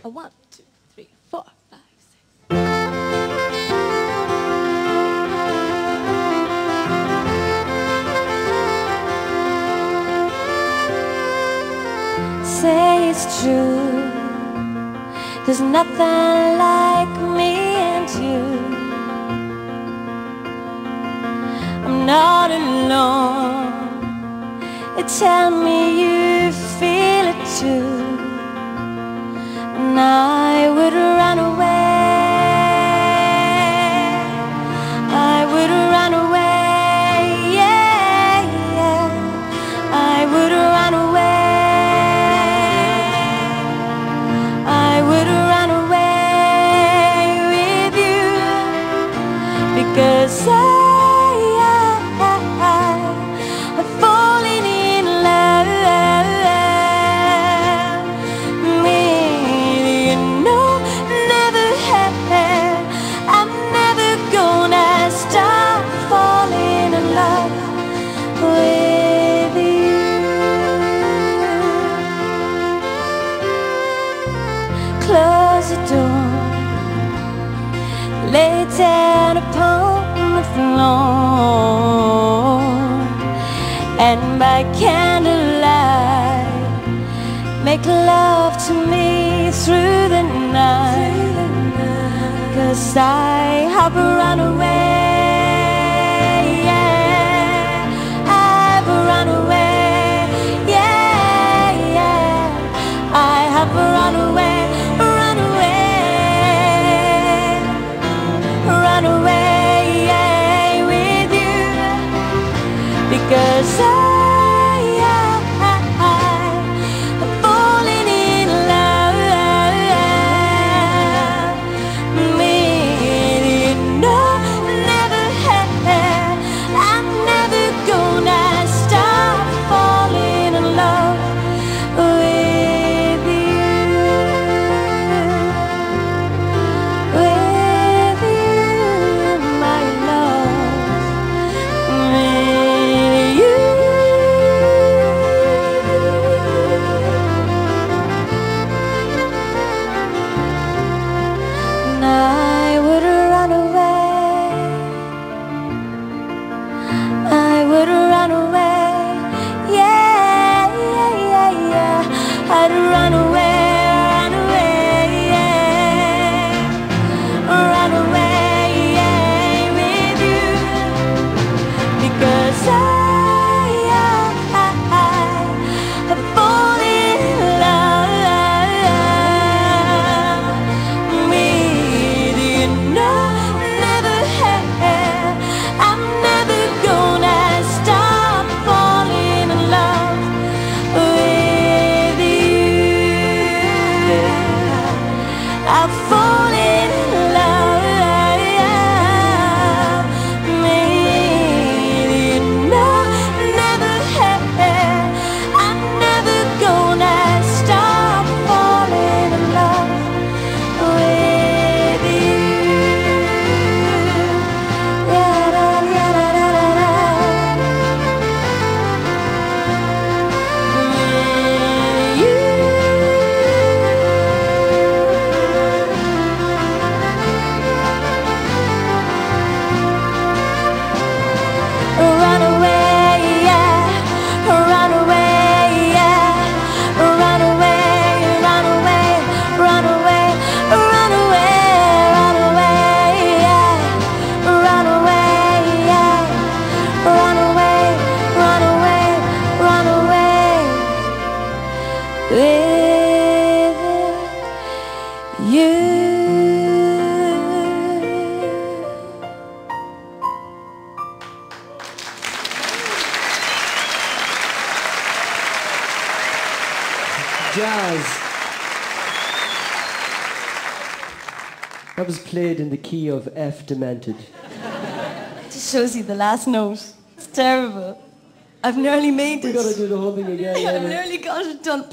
A 1, 2, 3, 4, 5, 6. Say it's true, there's nothing like me and you. I'm not alone. Tell me you feel it too, and I would run away. I would run away, yeah, yeah. I would run away. I would run away with you, because I'm falling in love with you. No, never have. I'm never gonna stop falling in love with you. Close the door, lay down upon the floor, and by candlelight make love to me through the night, 'cause I have run away, yeah. I've run away, yeah, yeah. I have run away, run away, run away, yeah, with you, because I'm falling in love with you. No, never have. I'm never gonna stop falling in love with you. With you, my love. With you. And I would run away. I would run away. Yeah, yeah, yeah, yeah. I'd run away, yeah. Run away, yeah, with you, because I'm falling in love with you. No, never have. I'm never gonna stop falling in love with you. I'm falling in love with you. No, never have. I'm never gonna stop falling in love with you. Yeah, yeah, yeah, with you. Run away, yeah. Run away, yeah. Run away, run away, run away, run away, run away, yeah. Run away, yeah. Run away, run away, run away with you. Jazz. That was played in the key of F demented. Just shows you the last note. It's terrible. I've nearly made We it. gotta do the whole thing again. I've nearly got it done.